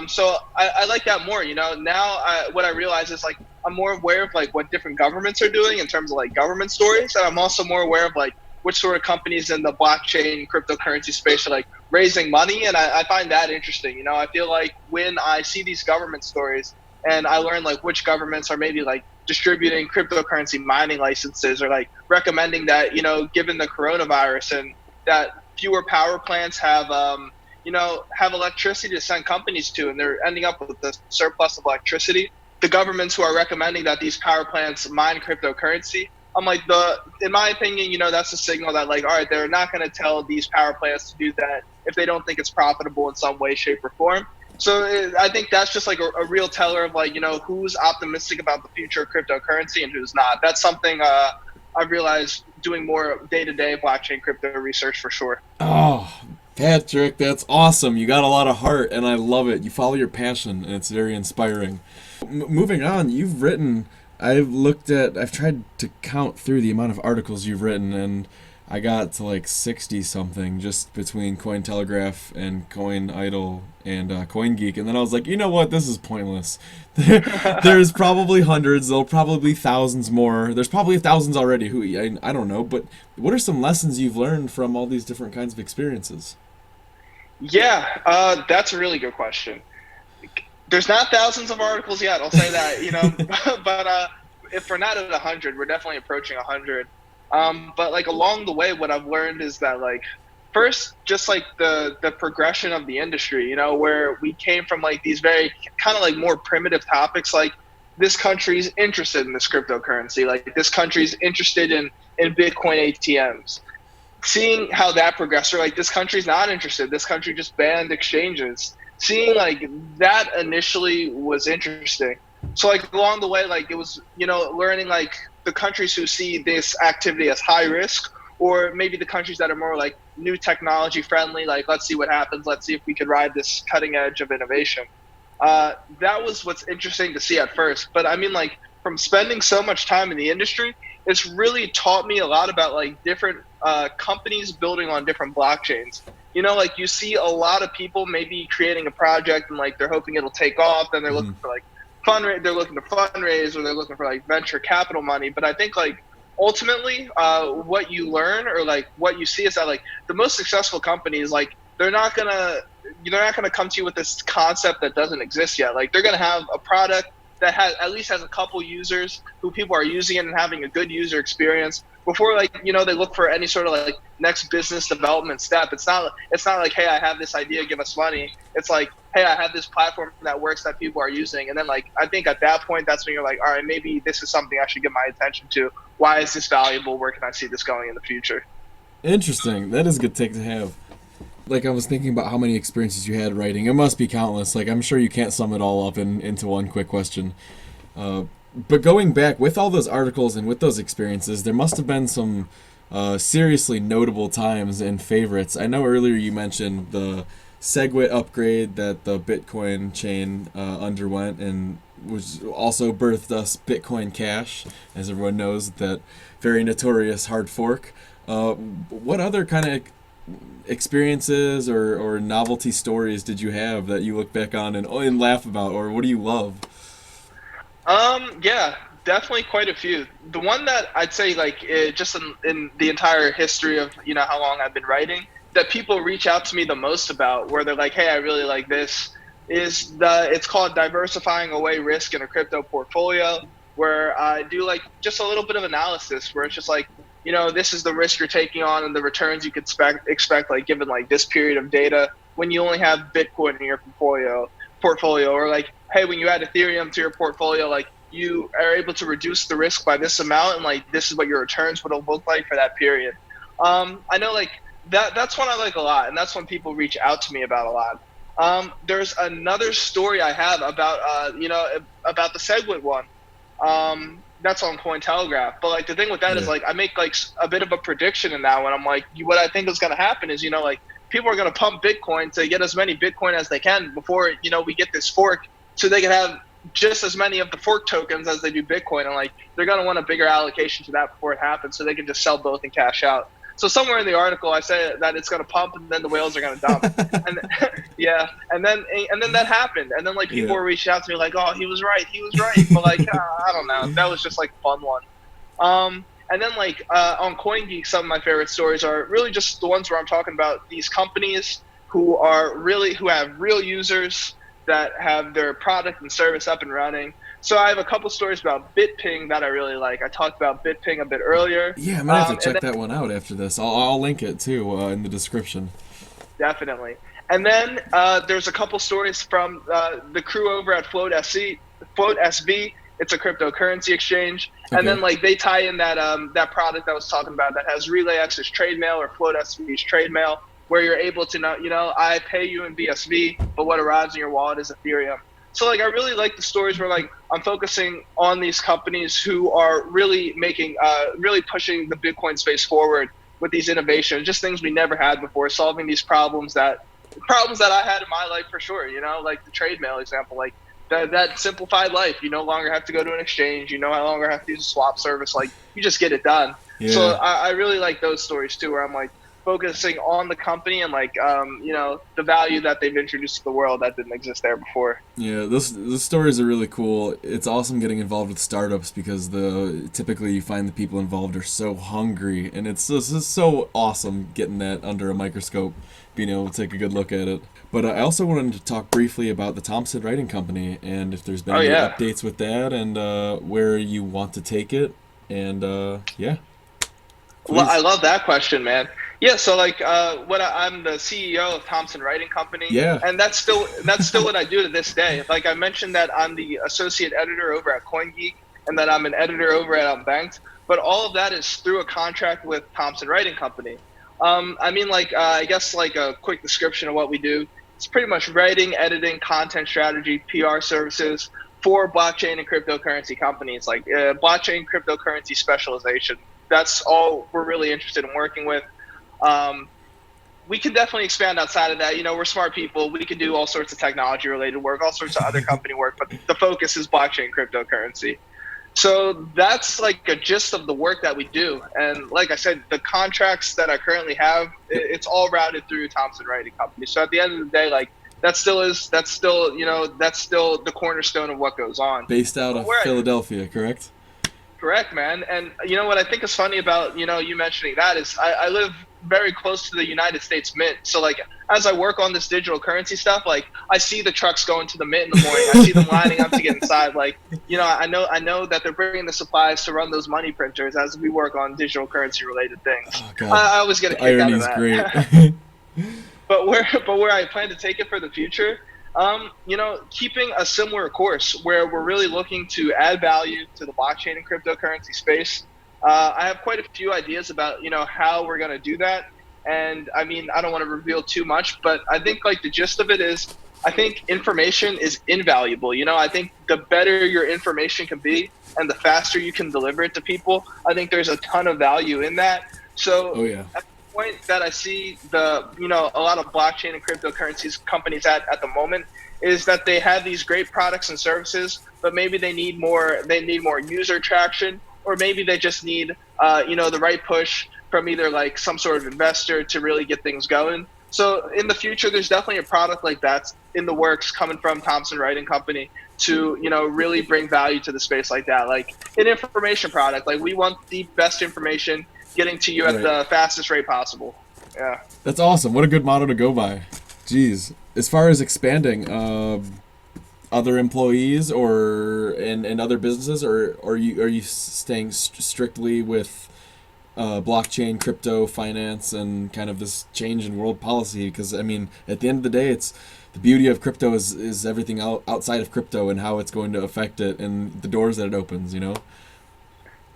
So I like that more. Now what I realize is I'm more aware of what different governments are doing in terms of government stories, and I'm also more aware of which sort of companies in the blockchain cryptocurrency space are raising money, and I find that interesting. I feel when I see these government stories and I learn which governments are maybe distributing cryptocurrency mining licenses or recommending that given the coronavirus and that fewer power plants have have electricity to send companies to, and they're ending up with a surplus of electricity. The governments who are recommending that these power plants mine cryptocurrency, I'm in my opinion, that's a signal that all right, they're not going to tell these power plants to do that if they don't think it's profitable in some way, shape, or form. So I think that's just a real teller of who's optimistic about the future of cryptocurrency and who's not. That's something I've realized doing more day-to-day blockchain crypto research for sure. Oh, Patrick, that's awesome. You got a lot of heart, and I love it. You follow your passion, and it's very inspiring. Moving on, you've written... I've tried to count through the amount of articles you've written, and I got to 60 something just between Cointelegraph and CoinIdol and CoinGeek, and then I was like, you know what, this is pointless. There's probably hundreds, there'll probably be thousands more. There's probably thousands already, I don't know, but what are some lessons you've learned from all these different kinds of experiences? Yeah, that's a really good question. There's not thousands of articles yet, I'll say that, but if we're not at 100, we're definitely approaching 100. But along the way, what I've learned is that first, just the progression of the industry, where we came from these very kind of more primitive topics, this country's interested in this cryptocurrency, this country's interested in Bitcoin ATMs. Seeing how that progressed, or this country's not interested, this country just banned exchanges. Seeing that initially was interesting. So like along the way, like it was, learning like the countries who see this activity as high risk, or maybe the countries that are more like new technology friendly, like let's see what happens, let's see if we could ride this cutting edge of innovation. That was what's interesting to see at first. But I mean, like from spending so much time in the industry, it's really taught me a lot about like different companies building on different blockchains. Like you see a lot of people maybe creating a project and like they're hoping it'll take off, then they're Hmm. looking for like they're looking to fundraise, or they're looking for like venture capital money. But I think like ultimately, what you learn or like what you see is that like the most successful companies, like they're not gonna come to you with this concept that doesn't exist yet. Like they're gonna have a product that has at least has a couple users who people are using it and having a good user experience before like they look for any sort of like next business development step. It's not like, hey, I have this idea, give us money. It's like, hey, I have this platform that works that people are using. And then like I think at that point that's when you're like, all right, maybe this is something I should give my attention to. Why is this valuable? Where can I see this going in the future? Interesting. That is a good take to have. Like I was thinking about how many experiences you had writing. It must be countless. Like I'm sure you can't sum it all up into one quick question. Uh, but going back with all those articles and with those experiences, there must have been some seriously notable times and favorites. I know earlier you mentioned the SegWit upgrade that the Bitcoin chain underwent, and which also birthed us Bitcoin Cash, as everyone knows, that very notorious hard fork. What other kind of experiences or novelty stories did you have that you look back on and laugh about, or what do you love? Yeah, definitely quite a few. The one that I'd say, like, just in the entire history of how long I've been writing, that people reach out to me the most about, where they're like, "Hey, I really like this," is it's called diversifying away risk in a crypto portfolio, where I do like just a little bit of analysis, where it's just like, this is the risk you're taking on and the returns you could expect, like given like this period of data when you only have Bitcoin in your portfolio, or like, hey, when you add Ethereum to your portfolio, like you are able to reduce the risk by this amount, and like this is what your returns would look like for that period. I know like that's one I like a lot, and that's when people reach out to me about a lot. There's another story I have about about the Segwit one. That's on Cointelegraph. But like the thing with that is Yeah. like I make like a bit of a prediction in that one. I'm like, what I think is going to happen is like people are going to pump Bitcoin to get as many Bitcoin as they can before we get this fork, so they can have just as many of the fork tokens as they do Bitcoin, and like they're going to want a bigger allocation to that before it happens, so they can just sell both and cash out. So somewhere in the article, I say that it's going to pump and then the whales are going to dump, and yeah, and then that happened, and then like people Yeah. were reaching out to me like, oh, he was right, but like I don't know, that was just like a fun one. And then like on CoinGeek, some of my favorite stories are really just the ones where I'm talking about these companies who have real users that have their product and service up and running. So I have a couple stories about BitPing that I really like. I talked about BitPing a bit earlier, Yeah, I'm gonna have to and check that one out after this. I'll link it too in the description. definitely. And then there's a couple stories from the crew over at Float SV. It's a cryptocurrency exchange, and Okay. then like they tie in that product I was talking about that has RelayX's trade mail or Float SV's trade mail, where you're able to know, I pay you in BSV, but what arrives in your wallet is Ethereum. So like I really like the stories where like I'm focusing on these companies who are really really pushing the Bitcoin space forward with these innovations, just things we never had before, solving these problems that I had in my life for sure. Like the trade mail example, like that simplified life. You no longer have to go to an exchange. You no longer have to use a swap service. Like you just get it done. So Yeah. I really like those stories too, where I'm like focusing on the company and like the value that they've introduced to the world that didn't exist there before. Yeah, those stories are really cool. It's awesome getting involved with startups because the typically you find the people involved are so hungry, and it's just so awesome getting that under a microscope, being able to take a good look at it. But I also wanted to talk briefly about the Thompson Writing Company and if there's been Oh any yeah. updates with that and where you want to take it. And yeah, Well, I please. love that question, man. Yeah, so like I'm the CEO of Thompson Writing Company, Yeah. and that's still what I do to this day. Like I mentioned that I'm the associate editor over at CoinGeek, and that I'm an editor over at Unbankd, but all of that is through a contract with Thompson Writing Company. I mean, like I guess like a quick description of what we do. It's pretty much writing, editing, content strategy, PR services for blockchain and cryptocurrency companies, like blockchain cryptocurrency specialization. That's all we're really interested in working with. Um, we can definitely expand outside of that. We're smart people. We can do all sorts of technology related work, all sorts of other company work, but the focus is blockchain cryptocurrency. So that's like a gist of the work that we do. And like I said, the contracts that I currently have, it's all routed through Thompson Writing Company. So at the end of the day, like that's still the cornerstone of what goes on. Based out of Philadelphia, correct? Correct, man. And what I think is funny about, you mentioning that is I live very close to the United States Mint. So like as I work on this digital currency stuff, like I see the trucks going to the Mint in the morning. I see them lining up to get inside. Like, I know that they're bringing the supplies to run those money printers as we work on digital currency related things. Oh, God. I always get a kick out of that. Great. But where I plan to take it for the future, keeping a similar course where we're really looking to add value to the blockchain and cryptocurrency space. I have quite a few ideas about, how we're going to do that. And I mean, I don't want to reveal too much, but I think like the gist of it is, I think information is invaluable. I think the better your information can be and the faster you can deliver it to people, I think there's a ton of value in that. So at the point that I see a lot of blockchain and cryptocurrencies companies at the moment is that they have these great products and services, but maybe they need more user traction, or maybe they just need, the right push from either like some sort of investor to really get things going. So in the future, there's definitely a product like that in the works coming from Thompson Writing Company to, really bring value to the space like that. Like an information product, like we want the best information getting to you at the fastest rate possible. Yeah. That's awesome. What a good motto to go by. Jeez. As far as expanding, other employees or in other businesses, or are you staying strictly with blockchain, crypto, finance, and kind of this change in world policy? Because I mean, at the end of the day, it's the beauty of crypto is everything outside of crypto and how it's going to affect it and the doors that it opens.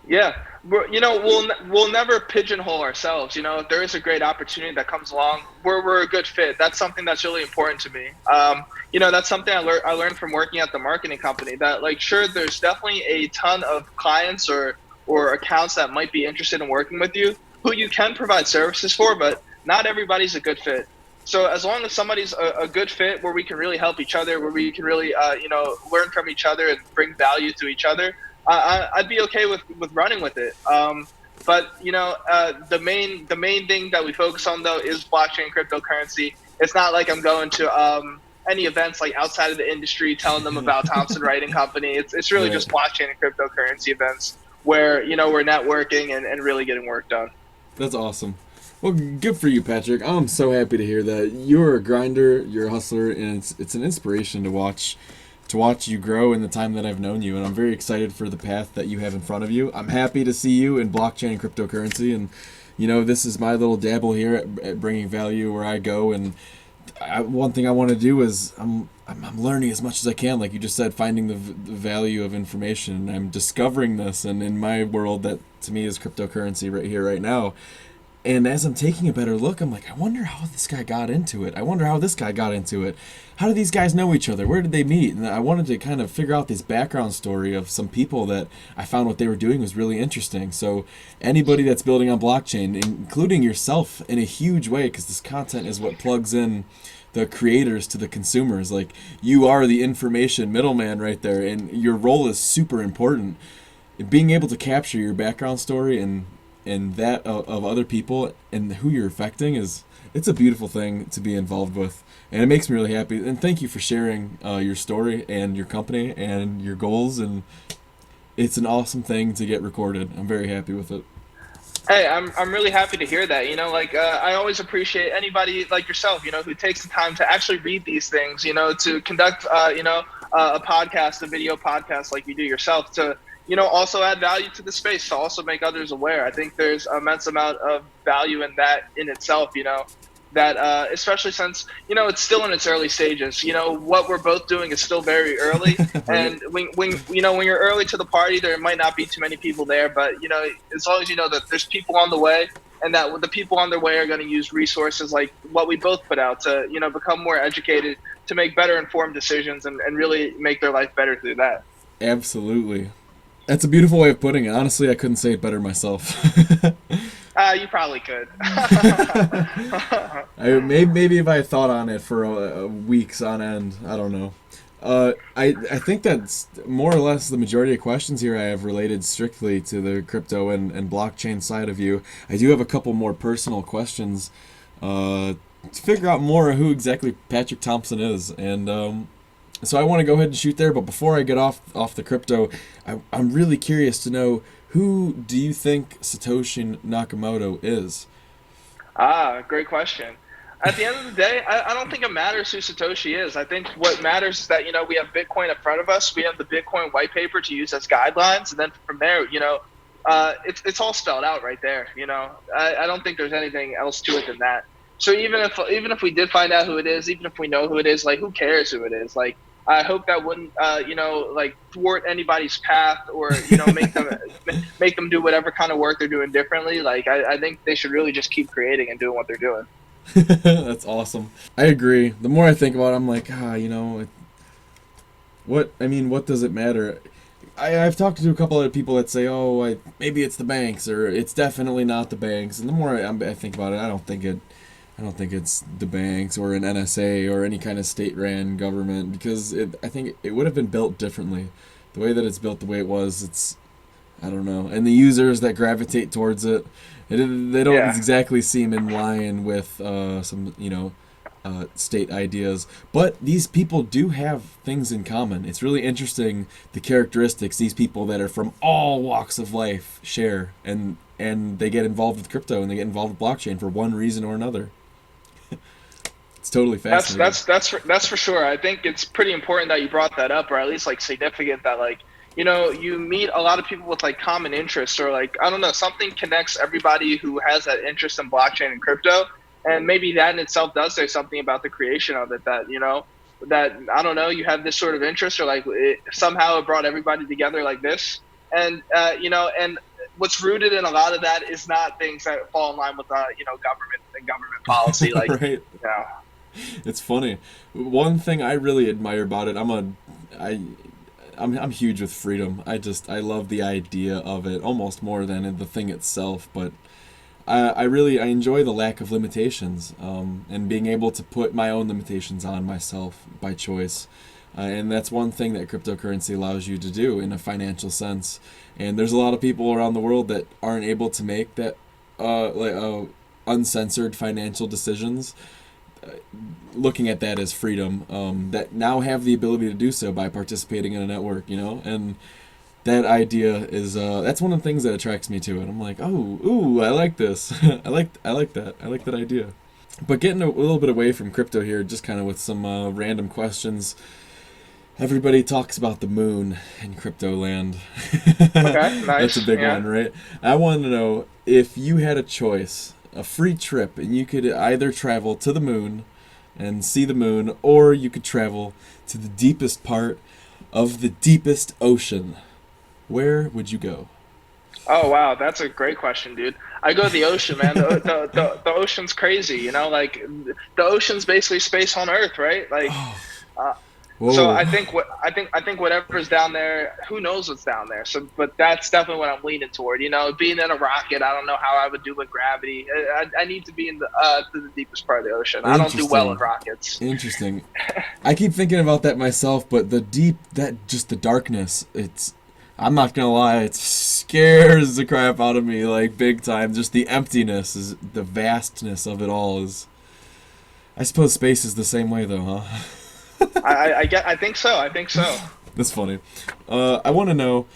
Yeah, we'll never pigeonhole ourselves. If there is a great opportunity that comes along, we're a good fit. That's something that's really important to me. That's something I learned from working at the marketing company. That like, sure, there's definitely a ton of clients or accounts that might be interested in working with you, who you can provide services for, but not everybody's a good fit. So as long as somebody's a good fit where we can really help each other, where we can really learn from each other and bring value to each other, I'd be okay with running with it. But the main thing that we focus on though is blockchain cryptocurrency. It's not like I'm going to any events like outside of the industry telling them about Thompson Writing Company. It's really just blockchain and cryptocurrency events where we're networking and really getting work done. That's awesome. Well, good for you, Patrick. I'm so happy to hear that. You're a grinder, you're a hustler, and it's an inspiration to watch you grow in the time that I've known you, and I'm very excited for the path that you have in front of you. I'm happy to see you in blockchain and cryptocurrency, and this is my little dabble here at bringing value where I go. And one thing I want to do is I'm learning as much as I can, like you just said, finding the value of information. And I'm discovering this, and in my world, that to me is cryptocurrency right here, right now. And as I'm taking a better look, I'm like, I wonder how this guy got into it. I wonder how this guy got into it. How do these guys know each other? Where did they meet? And I wanted to kind of figure out this background story of some people that I found what they were doing was really interesting. So anybody that's building on blockchain, including yourself in a huge way, because this content is what plugs in the creators to the consumers. Like, you are the information middleman right there, and your role is super important. Being able to capture your background story and that of other people and who you're affecting it's a beautiful thing to be involved with, and it makes me really happy. And thank you for sharing your story and your company and your goals, and it's an awesome thing to get recorded. I'm very happy with it. Hey, I'm really happy to hear that. I always appreciate anybody like yourself, who takes the time to actually read these things, to conduct a podcast, a video podcast like you do yourself, to also add value to the space, to also make others aware. I think there's immense amount of value in that in itself, that especially since, it's still in its early stages. What we're both doing is still very early. And when you're early to the party, there might not be too many people there, but, as long as you know that there's people on the way, and that the people on their way are going to use resources like what we both put out to, become more educated, to make better informed decisions and really make their life better through that. Absolutely. That's a beautiful way of putting it. Honestly, I couldn't say it better myself. You probably could. Maybe if I thought on it for weeks on end, I don't know. I think that's more or less the majority of questions here I have related strictly to the crypto and blockchain side of you. I do have a couple more personal questions to figure out more who exactly Patrick Thompson is, and so I want to go ahead and shoot there. But before I get off the crypto, I'm really curious to know, who do you think Satoshi Nakamoto is? Great question. At the end of the day, I don't think it matters who Satoshi is. I think what matters is that, we have Bitcoin in front of us. We have the Bitcoin white paper to use as guidelines. And then from there, it's all spelled out right there. I don't think there's anything else to it than that. So even if we did find out who it is, even if we know who it is, like, who cares who it is? Like, I hope that wouldn't, like, thwart anybody's path, or, make them do whatever kind of work they're doing differently. Like, I think they should really just keep creating and doing what they're doing. That's awesome. I agree. The more I think about it, I'm like, what does it matter? I've talked to a couple other people that say, maybe it's the banks, or it's definitely not the banks. And the more I think about it, I don't think it's the banks or an NSA or any kind of state-ran government, because I think it would have been built differently. The way that it's built, the way it was, I don't know. And the users that gravitate towards it, they don't exactly seem in line with some, state ideas. But these people do have things in common. It's really interesting, the characteristics these people that are from all walks of life share, and they get involved with crypto and they get involved with blockchain for one reason or another. It's totally fascinating. That's for sure. I think it's pretty important that you brought that up, or at least, like, significant that, like, you meet a lot of people with, like, common interests, or, like, I don't know, something connects everybody who has that interest in blockchain and crypto. And maybe that in itself does say something about the creation of it, that, that, I don't know, you have this sort of interest, or, like, somehow it brought everybody together like this. And, and what's rooted in a lot of that is not things that fall in line with, government and government policy. Like, right. It's funny. One thing I really admire about it, I'm huge with freedom. I love the idea of it almost more than the thing itself. But I enjoy the lack of limitations, and being able to put my own limitations on myself by choice. And that's one thing that cryptocurrency allows you to do in a financial sense. And there's a lot of people around the world that aren't able to make that uncensored financial decisions. Looking at that as freedom, that now have the ability to do so by participating in a network, and that idea is that's one of the things that attracts me to it. I'm like, I like this. I like that. I like that idea. But getting a little bit away from crypto here, just kind of with some random questions. Everybody talks about the moon in crypto land. Okay, nice. That's a big one, right? I want to know, if you had a choice, a free trip, and you could either travel to the moon and see the moon, or you could travel to the deepest part of the deepest ocean, where would you go? Oh, wow, that's a great question, dude. I go to the ocean, man. The ocean's crazy, like, the ocean's basically space on Earth, right? Like, so I think whatever's down there, who knows what's down there. So, but that's definitely what I'm leaning toward. Being in a rocket, I don't know how I would do with gravity. I need to be in to the deepest part of the ocean. I don't do well in rockets. Interesting. I keep thinking about that myself, but the darkness, I'm not gonna lie, it scares the crap out of me, like, big time. Just the emptiness, the vastness of it all is. I suppose space is the same way, though, huh? I think so. That's funny. I want to know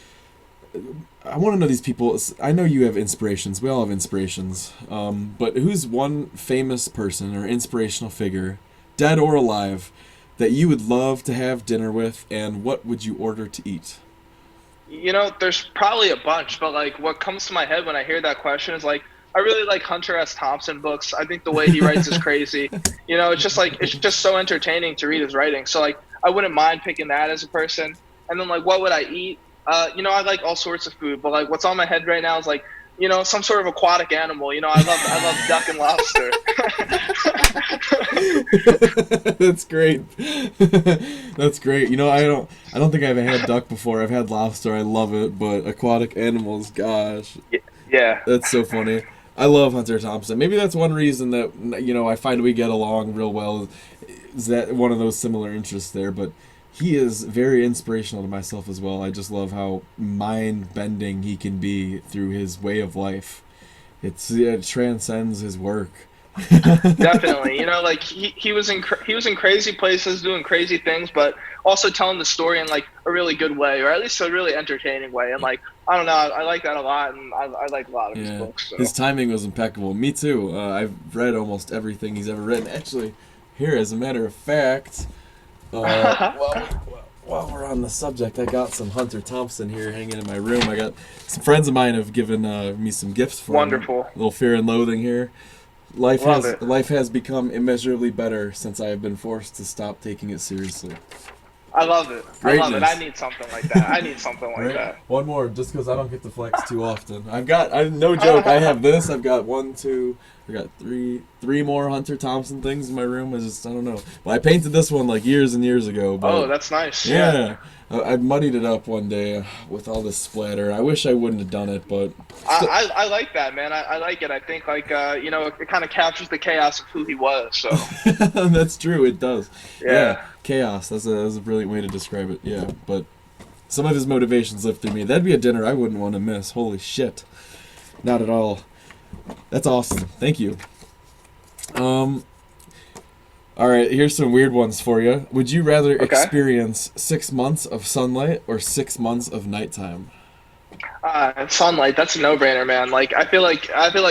these people. I know you have inspirations. We all have inspirations. But who's one famous person or inspirational figure, dead or alive, that you would love to have dinner with, and what would you order to eat? There's probably a bunch, but, like, what comes to my head when I hear that question is, like, I really like Hunter S. Thompson books. I think the way he writes is crazy. It's just so entertaining to read his writing. So, like, I wouldn't mind picking that as a person. And then, like, what would I eat? I like all sorts of food, but, like, what's on my head right now is, like, some sort of aquatic animal. I love duck and lobster. That's great. That's great. I don't think I've had duck before. I've had lobster. I love it, but aquatic animals, gosh. Yeah. That's so funny. I love Hunter Thompson. Maybe that's one reason that I find we get along real well, is that one of those similar interests there, but he is very inspirational to myself as well. I just love how mind-bending he can be through his way of life. It transcends his work. Definitely. Like he was in crazy places doing crazy things, but also telling the story in like a really good way, or at least a really entertaining way. And like, I don't know, I like that a lot, and I like a lot of his books. So. His timing was impeccable. Me too. I've read almost everything he's ever written. Actually, here, as a matter of fact, while we're on the subject, I got some Hunter Thompson here hanging in my room. I got some friends of mine have given me some gifts for Wonderful. A little Fear and Loathing here. Life has become immeasurably better since I have been forced to stop taking it seriously. I love it. Greatness. I love it. I need something like that. Right? That. One more, just because I don't get to flex too often. No joke, I have this. I've got three more Hunter Thompson things in my room. I don't know. Well, I painted this one like years and years ago. But oh, that's nice. Yeah. I muddied it up one day with all this splatter. I wish I wouldn't have done it, but... I like that, man. I like it. I think, like, it kind of captures the chaos of who he was, so... That's true, it does. Yeah. Chaos. That's a brilliant way to describe it, yeah. But some of his motivations live through me. That'd be a dinner I wouldn't want to miss. Holy shit. Not at all. That's awesome. Thank you. All right, here's some weird ones for you. Would you rather experience 6 months of sunlight or 6 months of nighttime? Sunlight. That's a no-brainer, man. Like I feel like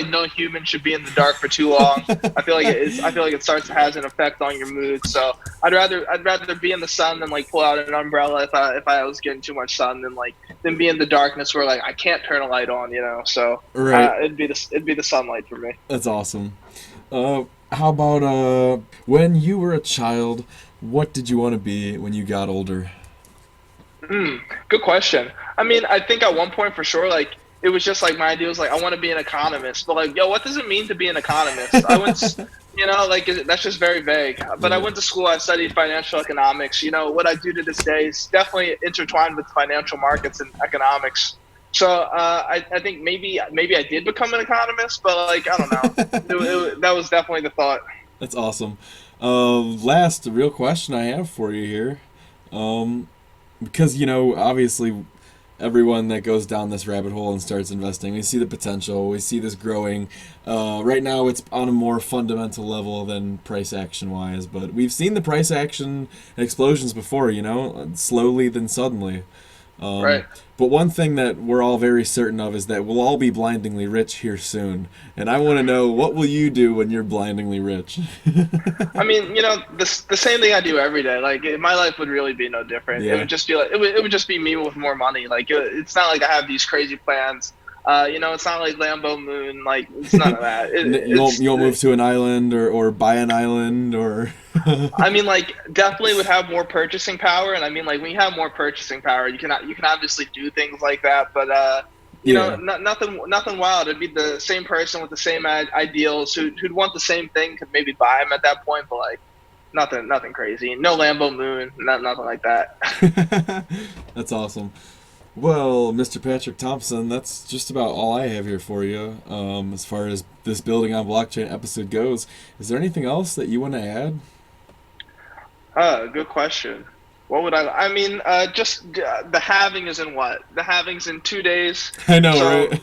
no human should be in the dark for too long. I feel like it starts to has an effect on your mood. So I'd rather be in the sun than like pull out an umbrella if I was getting too much sun than be in the darkness where like I can't turn a light on. So right. It'd be the sunlight for me. That's awesome. How about when you were a child, what did you want to be when you got older? Good question. I mean, I think at one point for sure, like it was just like my idea was like I want to be an economist, but like, yo, what does it mean to be an economist? I went, that's just very vague. But I went to school. I studied financial economics. What I do to this day is definitely intertwined with financial markets and economics. So I think maybe I did become an economist, but like I don't know. That was definitely the thought. That's awesome. Last real question I have for you here, because obviously everyone that goes down this rabbit hole and starts investing, we see the potential, we see this growing. Right now it's on a more fundamental level than price action wise, but we've seen the price action explosions before. Slowly then suddenly. Right. But one thing that we're all very certain of is that we'll all be blindingly rich here soon. And I want to know, what will you do when you're blindingly rich? I mean, the same thing I do every day. Like my life would really be no different. Yeah. It would just be like it would just be me with more money. Like it's not like I have these crazy plans. It's not like Lambo Moon. Like it's none of that. You won't move to an island or buy an island or. I mean, like definitely would have more purchasing power, and I mean, like when you have more purchasing power, you can obviously do things like that. But nothing wild. It'd be the same person with the same ideals who'd want the same thing, could maybe buy them at that point, but like nothing crazy. No Lambo Moon, nothing like that. That's awesome. Well, Mr. Patrick Thompson, that's just about all I have here for you. As far as this Building on Blockchain episode goes, is there anything else that you want to add? Good question. What would I mean, just the halving is in what? The halving's in 2 days. I know, so right?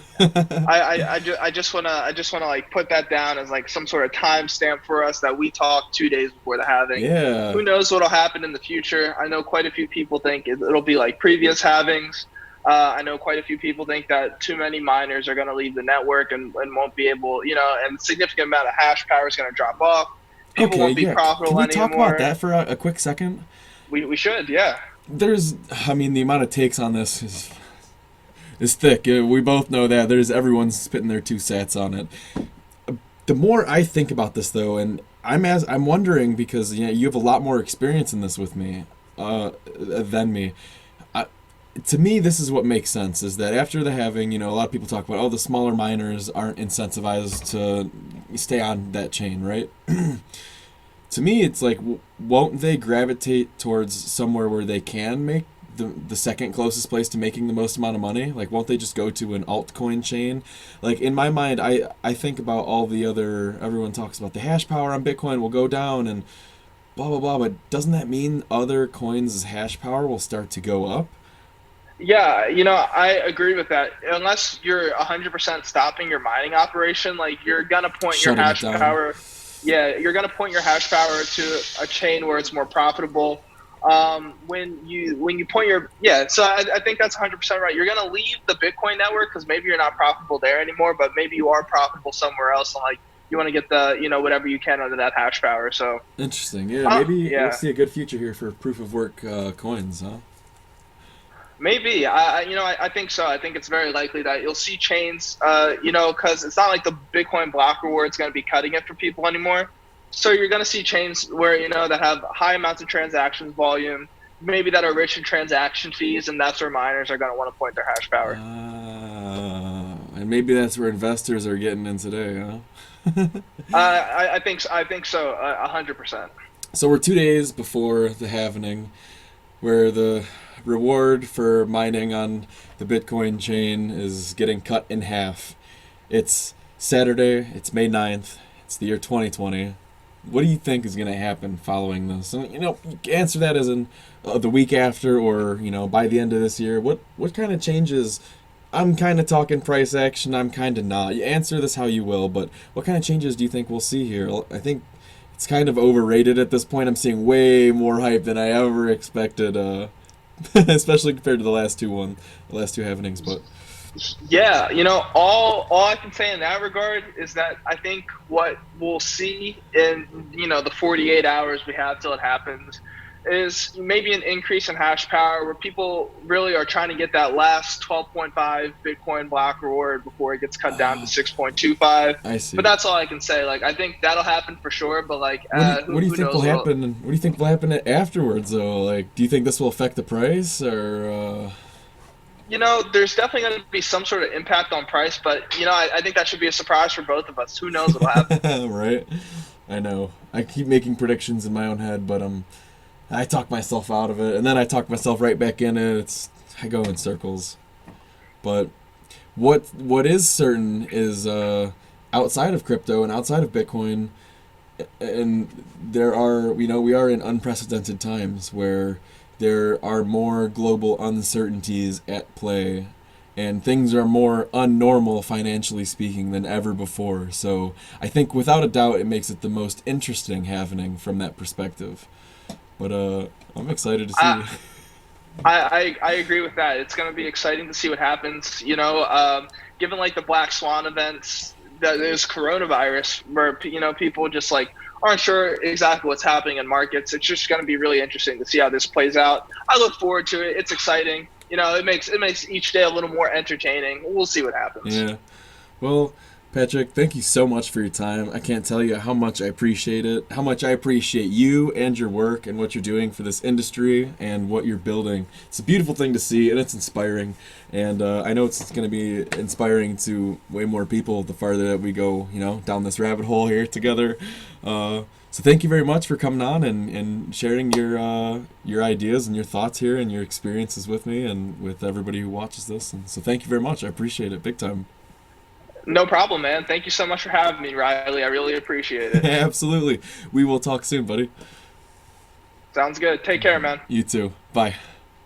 I just wanna like put that down as like some sort of timestamp for us that we talk 2 days before the halving. Yeah. Who knows what'll happen in the future? I know quite a few people think it'll be like previous halvings. I know quite a few people think that too many miners are going to leave the network and won't be able, and significant amount of hash power is going to drop off. People won't be profitable anymore. Can we talk about that for a quick second? We should, yeah. The amount of takes on this is thick. We both know that. Everyone's spitting their 2 cents on it. The more I think about this, though, and I'm wondering, because you have a lot more experience in this with me than me. to me, this is what makes sense, is that after the halving, a lot of people talk about, oh, the smaller miners aren't incentivized to stay on that chain, right? To me, it's like, won't they gravitate towards somewhere where they can make the second closest place to making the most amount of money? Like, won't they just go to an altcoin chain? Like, in my mind, I think about all the other, everyone talks about the hash power on Bitcoin will go down and blah, blah, blah, but doesn't that mean other coins' hash power will start to go up? Yeah, I agree with that. Unless you're 100% stopping your mining operation, like you're gonna point your Shutting it hash down. power. Yeah, you're gonna point your hash power to a chain where it's more profitable. When you point your so I think that's 100% right. You're gonna leave the Bitcoin network because maybe you're not profitable there anymore, but maybe you are profitable somewhere else, and like you want to get the whatever you can under that hash power. So Interesting. Yeah, maybe we'll yeah. see a good future here for proof of work coins, huh? Maybe I think so. I think it's very likely that you'll see chains, because it's not like the Bitcoin block reward is going to be cutting it for people anymore. So you're going to see chains where that have high amounts of transactions volume, maybe that are rich in transaction fees, and that's where miners are going to want to point their hash power. And maybe that's where investors are getting in today, huh? I think so, 100%. So we're 2 days before the halvening, where the reward for mining on the Bitcoin chain is getting cut in half. It's Saturday, it's May 9th, it's the year 2020. What do you think is going to happen following this? And, you can answer that as in the week after, or, by the end of this year. What kind of changes? I'm kind of talking price action, I'm kind of not. You answer this how you will, but what kind of changes do you think we'll see here? I think it's kind of overrated at this point. I'm seeing way more hype than I ever expected, especially compared to the last two happenings. But Yeah, all I can say in that regard is that I think what we'll see in the 48 hours we have till it happens is maybe an increase in hash power where people really are trying to get that last 12.5 Bitcoin block reward before it gets cut down to 6.25. I see. But that's all I can say. Like I think that'll happen for sure. But like, what do you who think will knows happen? What do you think will happen afterwards, though? Like, do you think this will affect the price, or? There's definitely going to be some sort of impact on price, but I think that should be a surprise for both of us. Who knows what'll happen? Right? I know. I keep making predictions in my own head, but I talk myself out of it, and then I talk myself right back in it. I go in circles. But what is certain is outside of crypto and outside of Bitcoin, and there are we are in unprecedented times where there are more global uncertainties at play, and things are more unnormal financially speaking than ever before. So I think without a doubt it makes it the most interesting happening from that perspective. But I'm excited to see. I agree with that. It's going to be exciting to see what happens. Given like the black swan events, that there's coronavirus, where people just like aren't sure exactly what's happening in markets. It's just going to be really interesting to see how this plays out. I look forward to it. It's exciting. It makes each day a little more entertaining. We'll see what happens. Yeah. Well, Patrick, thank you so much for your time. I can't tell you how much I appreciate it, how much I appreciate you and your work and what you're doing for this industry and what you're building. It's a beautiful thing to see, and it's inspiring. And I know it's going to be inspiring to way more people the farther that we go, down this rabbit hole here together. So thank you very much for coming on and sharing your ideas and your thoughts here and your experiences with me and with everybody who watches this. And so thank you very much. I appreciate it big time. No problem, man. Thank you so much for having me, Riley. I really appreciate it. Absolutely. We will talk soon, buddy. Sounds good. Take care, man. You too. Bye.